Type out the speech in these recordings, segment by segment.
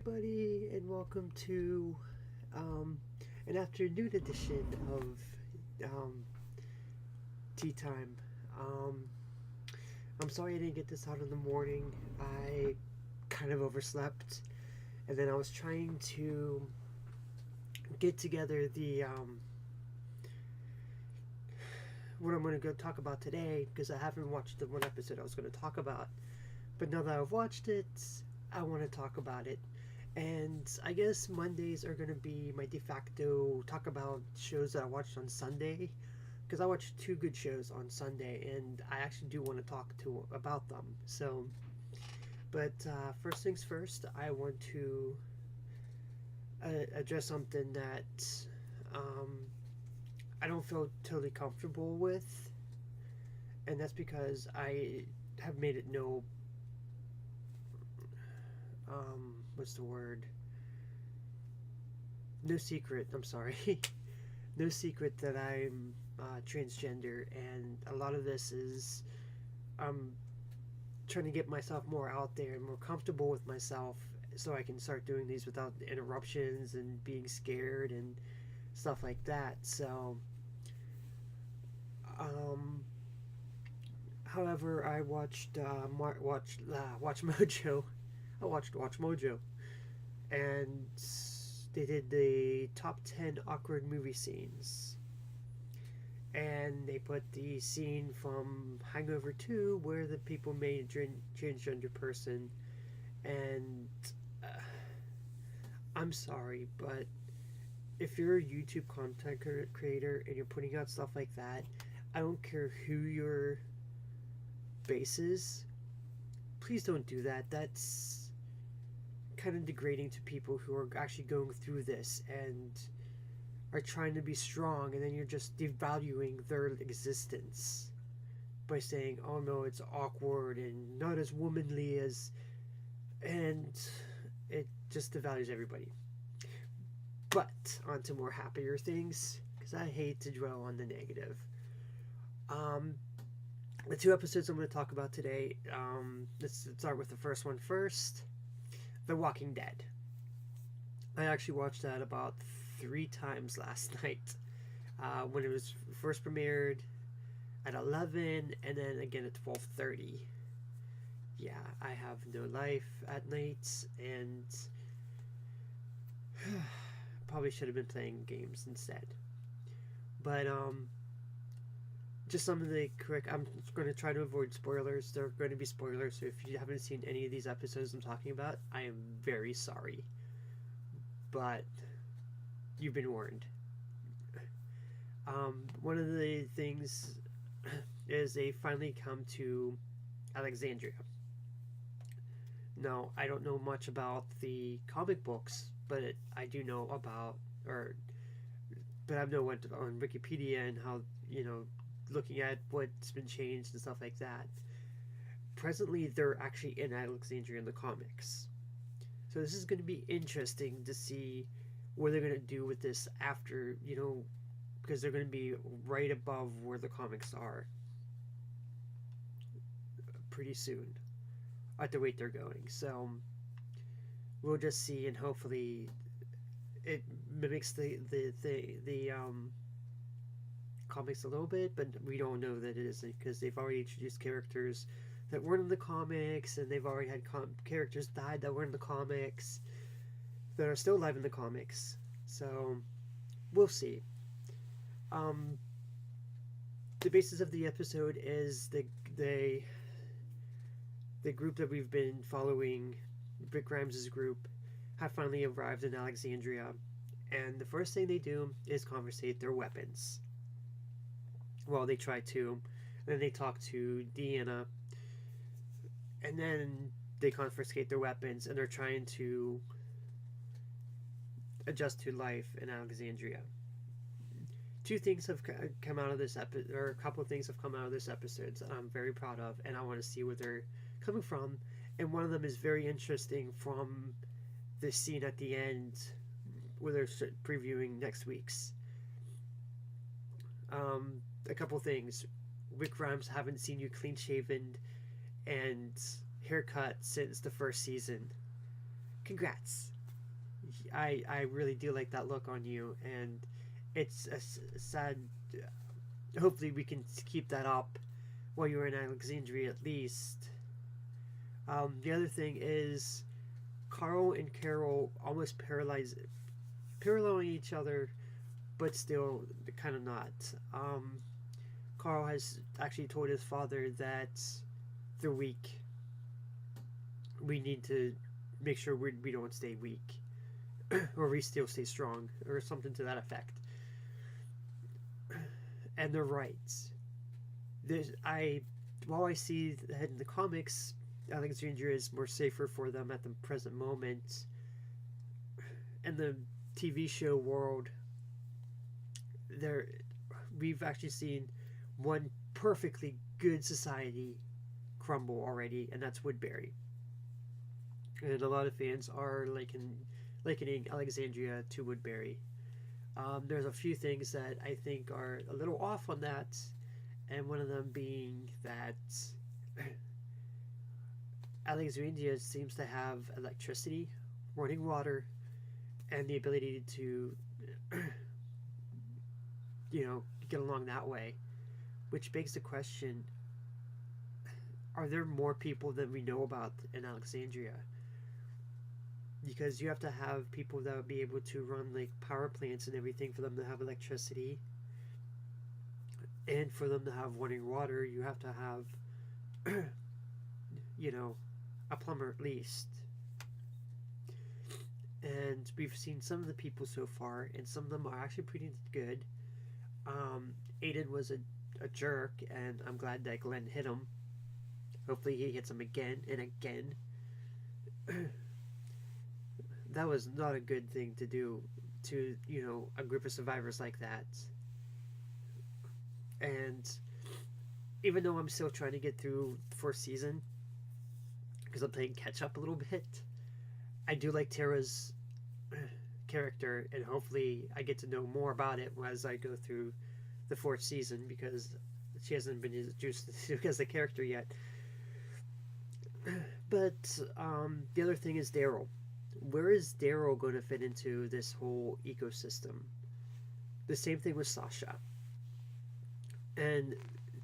everybody, and welcome to an afternoon edition of Tea Time. Um, I'm sorry I didn't get this out in the morning. I kind of overslept, and then I was trying to get together the what I'm going to go talk about today because I haven't watched the one episode I was going to talk about. But now that I've watched it, I want to talk about it. And I guess Mondays are going to be my de facto talk about shows that I watched on Sunday. Because I watched two good shows on Sunday, and I actually do want to talk to about them. So, but first things first, I want to address something that um, I don't feel totally comfortable with, and that's because I have made it what's the word? No secret. I'm sorry. No secret that I'm transgender, and a lot of this is I'm trying to get myself more out there and more comfortable with myself, so I can start doing these without interruptions and being scared and stuff like that. So, um, however, I watched Watch Mojo. I watched Watch Mojo, and they did the top 10 awkward movie scenes. And they put the scene from Hangover 2 where the people made a transgender person. And I'm sorry, but if you're a YouTube content creator and you're putting out stuff like that, I don't care who your base is, please don't do that. That's kind of degrading to people who are actually going through this and are trying to be strong, and then you're just devaluing their existence by saying, oh no, it's awkward and not as womanly as, and it just devalues everybody. But on to more happier things, because I hate to dwell on the negative. The two episodes I'm going to talk about today, let's start with the first one first. The Walking Dead. I actually watched that about 3 times last night. When it was first premiered at 11, and then again at 12:30. Yeah, I have no life at night, and probably should have been playing games instead. But just some of the quick. I'm going to try to avoid spoilers. There are going to be spoilers, so if you haven't seen any of these episodes I'm talking about, I am very sorry. But you've been warned. One of the things is they finally come to Alexandria. Now, I don't know much about the comic books, but I do know about, but I've know what on Wikipedia and how, looking at what's been changed and stuff like that. Presently, they're actually in Alexandria in the comics. So this is going to be interesting to see what they're going to do with this after, because they're going to be right above where the comics are pretty soon at the rate they're going. So we'll just see, and hopefully it mimics the comics a little bit, but we don't know that it isn't, because they've already introduced characters that weren't in the comics, and they've already had characters died that weren't in the comics that are still alive in the comics. So we'll see. The basis of the episode is the group that we've been following, Rick Grimes' group, have finally arrived in Alexandria, and the first thing they do is confiscate their weapons. Well, they try to, and then they talk to Deanna, and then they confiscate their weapons, and they're trying to adjust to life in Alexandria. Two things have come out of this episode, or a couple of things have come out of this episode that I'm very proud of, and I want to see where they're coming from. And one of them is very interesting from the scene at the end where they're previewing next week's. A couple things. Rick Grimes, haven't seen you clean shaven and haircut since the first season. Congrats. I really do like that look on you, and it's a sad. Hopefully, we can keep that up while you're in Alexandria at least. The other thing is Carl and Carol almost paralleling each other, but still kind of not. Carl has actually told his father that they're weak. We need to make sure we don't stay weak, or we still stay strong, or something to that effect. And they're right. While I see that in the comics, Alexandria is more safer for them at the present moment. In the TV show world, there we've actually seen one perfectly good society crumble already, and that's Woodbury. And a lot of fans are likening Alexandria to Woodbury. There's a few things that I think are a little off on that, and one of them being that Alexandria seems to have electricity, running water, and the ability to, get along that way. Which begs the question, are there more people than we know about in Alexandria? Because you have to have people that would be able to run like power plants and everything for them to have electricity. And for them to have running water, you have to have, a plumber at least. And we've seen some of the people so far, and some of them are actually pretty good. Aiden was a jerk, and I'm glad that Glenn hit him. Hopefully he hits him again and again. That was not a good thing to do to, a group of survivors like that. And even though I'm still trying to get through the first season, because I'm playing catch up a little bit, I do like Tara's character, and hopefully I get to know more about it as I go through the fourth season, because she hasn't been introduced as a character yet. But the other thing is Daryl. Where is Daryl going to fit into this whole ecosystem? The same thing with Sasha. And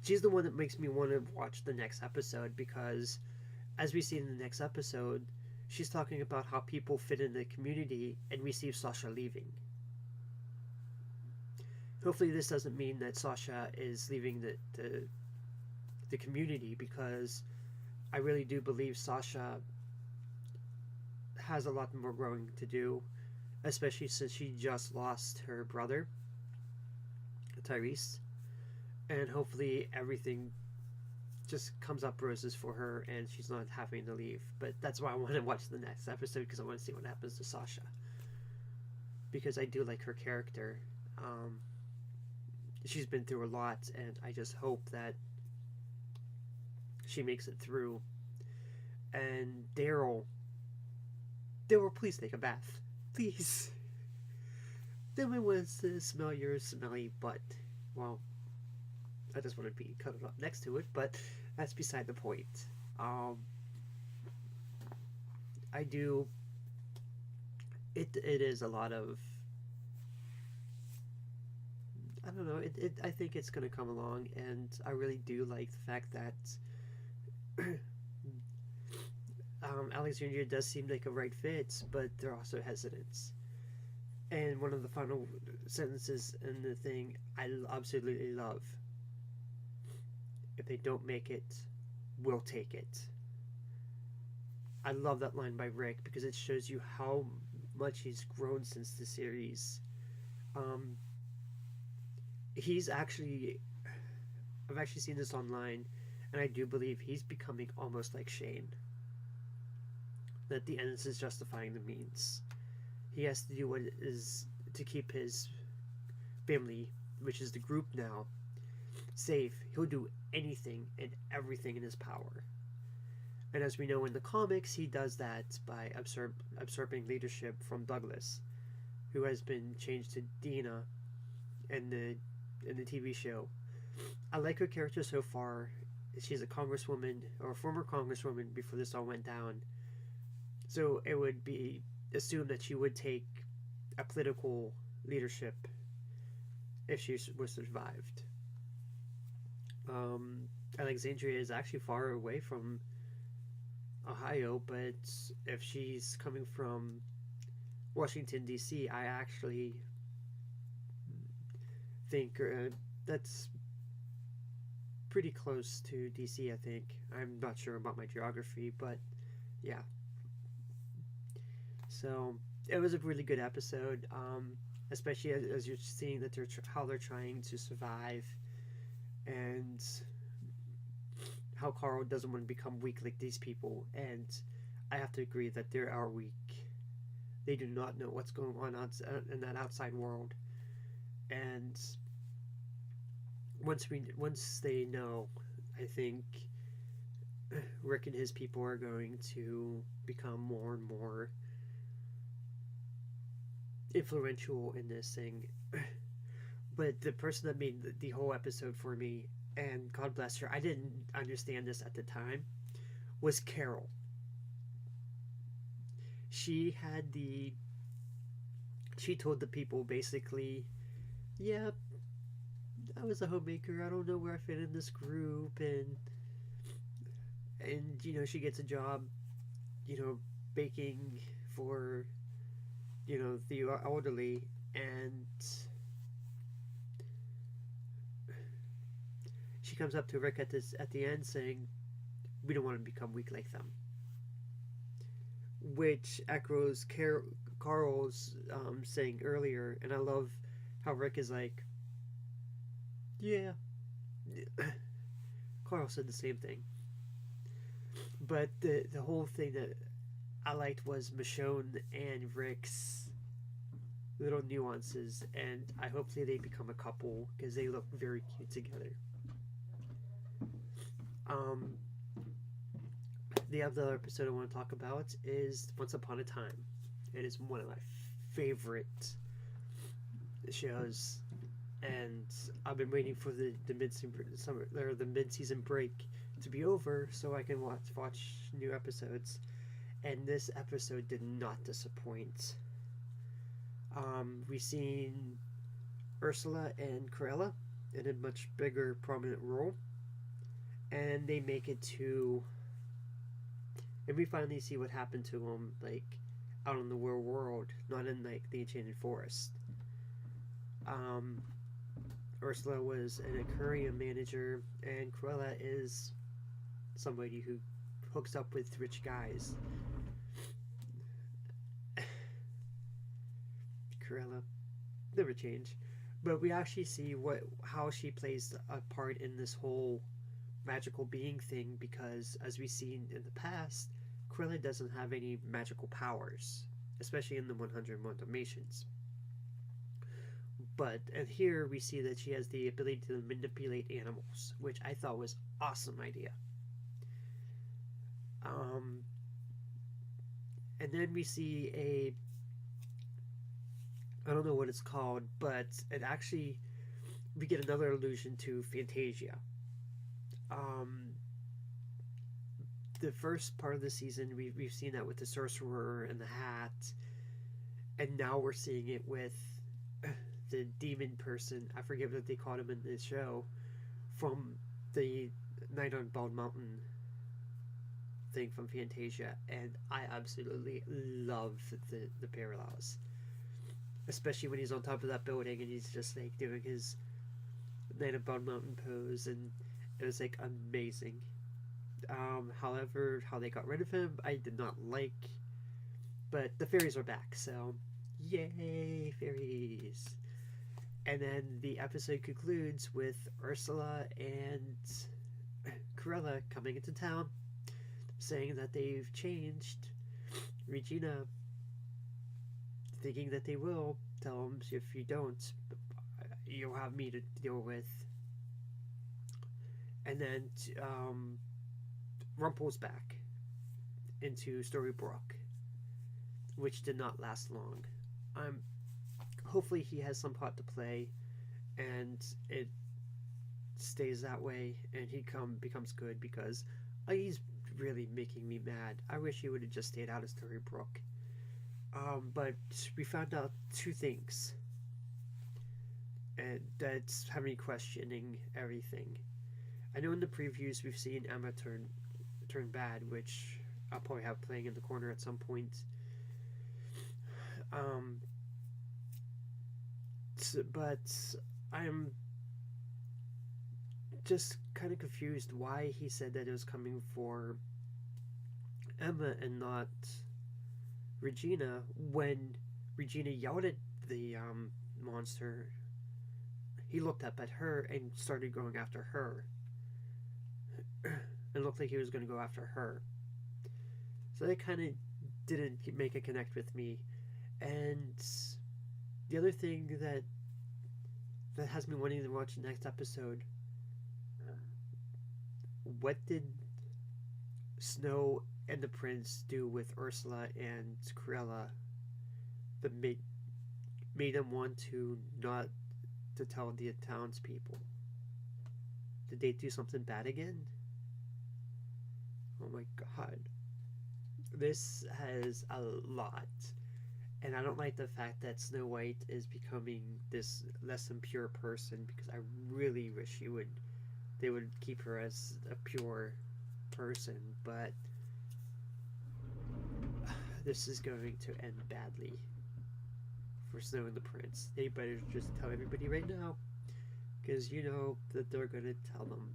she's the one that makes me want to watch the next episode, because as we see in the next episode, she's talking about how people fit in the community, and we see Sasha leaving. Hopefully this doesn't mean that Sasha is leaving the community, because I really do believe Sasha has a lot more growing to do, especially since she just lost her brother, Tyrese. And hopefully everything just comes up roses for her and she's not having to leave. But that's why I want to watch the next episode, because I want to see what happens to Sasha, because I do like her character. She's been through a lot, and I just hope that she makes it through. And Daryl, please take a bath, please. Then we want to smell your smelly butt. Well, I just want to be cuddled up next to it, but that's beside the point. I do. It is a lot of. I don't know. I think it's going to come along, and I really do like the fact that Alexandria does seem like a right fit, but they're also hesitant. And one of the final sentences in the thing I absolutely love. If they don't make it, we'll take it. I love that line by Rick, because it shows you how much he's grown since the series. He's actually, I've actually seen this online, and I do believe he's becoming almost like Shane. That the ends is justifying the means. He has to do what is to keep his family, which is the group now, safe. He'll do anything and everything in his power. And as we know in the comics, he does that by absorbing leadership from Douglas, who has been changed to Dina in the TV show. I like her character so far. She's a congresswoman, or a former congresswoman, before this all went down. So it would be assumed that she would take a political leadership if she was survived. Um, Alexandria is actually far away from Ohio, but if she's coming from Washington, D.C., I actually think that's pretty close to D.C., I think. I'm not sure about my geography, but yeah. So it was a really good episode, especially as you're seeing that how they're trying to survive and how Carl doesn't want to become weak like these people. And I have to agree that they are weak. They do not know what's going on in that outside world, and once they know, I think Rick and his people are going to become more and more influential in this thing. But the person that made the whole episode for me, and God bless her, I didn't understand this at the time, was Carol. She had the. She told the people basically, yeah, I was a homemaker. I don't know where I fit in this group, and she gets a job, you know, baking for, the elderly, and she comes up to Rick at the end saying, "We don't want to become weak like them," which echoes Carl's saying earlier, and I love how Rick is like, "Yeah." Carl said the same thing, but the whole thing that I liked was Michonne and Rick's little nuances, and I hopefully they become a couple because they look very cute together. Um, the other episode I want to talk about is Once Upon a Time. It is one of my favorite shows, and I've been waiting for the mid season break to be over so I can watch new episodes. And this episode did not disappoint. We've seen Ursula and Cruella in a much bigger prominent role, and they make it to, and we finally see what happened to them, like out in the real world, not in like the Enchanted Forest. Um, Ursula was an aquarium manager, and Cruella is somebody who hooks up with rich guys. Cruella never change, but we actually see how she plays a part in this whole magical being thing, because as we've seen in the past, Cruella doesn't have any magical powers, especially in the 101 Dalmatians. And here we see that she has the ability to manipulate animals, which I thought was awesome idea. And then we see I don't know what it's called, but we get another allusion to Fantasia. The first part of the season, we've seen that with the sorcerer and the hat, and now we're seeing it with the demon person. I forget what they called him in this show, from the Night on Bald Mountain thing from Fantasia, and I absolutely love the parallels, especially when he's on top of that building and he's just like doing his Night on Bald Mountain pose, and it was like amazing. However, how they got rid of him, I did not like, but the fairies are back, so yay, fairies. And then the episode concludes with Ursula and Cruella coming into town, saying that they've changed. Regina, thinking that they will, tell them, if you don't, you'll have me to deal with. And then Rumple's back into Storybrooke, which did not last long. Hopefully he has some part to play, and it stays that way, and he becomes good, because he's really making me mad. I wish he would have just stayed out of Storybrooke. But we found out two things, and that's having me questioning everything. I know in the previews we've seen Emma turn bad, which I'll probably have playing in the corner at some point. Um, but I'm just kind of confused why he said that it was coming for Emma and not Regina when Regina yelled at the monster. He looked up at her and started going after her. It looked like he was going to go after her. So that kind of didn't make a connect with me. And the other thing that has me wanting to watch the next episode, what did Snow and the Prince do with Ursula and Cruella that made them want to not to tell the townspeople? Did they do something bad again? Oh my god. This has a lot. And I don't like the fact that Snow White is becoming this less than pure person, because I really wish they would keep her as a pure person, but this is going to end badly for Snow and the Prince. They better just tell everybody right now, because you know that they're going to tell them.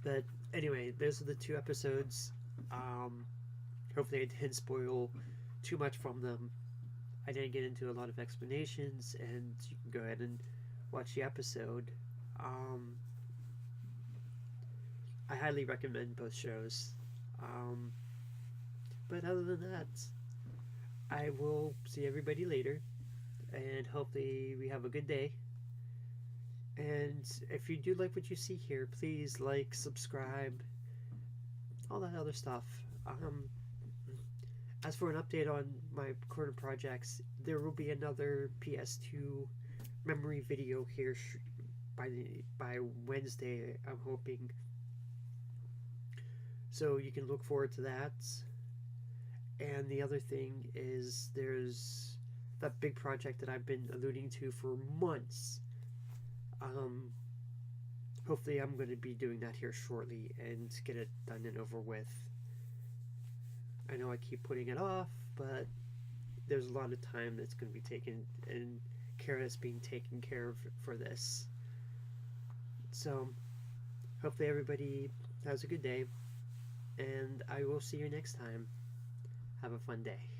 But anyway, those are the two episodes. Hopefully I didn't spoil too much from them. I didn't get into a lot of explanations, and you can go ahead and watch the episode. I highly recommend both shows. But other than that, I will see everybody later, and hopefully we have a good day. And if you do like what you see here, please like, subscribe, all that other stuff. As for an update on my current projects, there will be another PS2 memory video here by Wednesday, I'm hoping. So you can look forward to that. And the other thing is there's that big project that I've been alluding to for months. Hopefully I'm going to be doing that here shortly and get it done and over with. I know I keep putting it off, but there's a lot of time that's going to be taken and care that's being taken care of for this. So hopefully everybody has a good day, and I will see you next time. Have a fun day.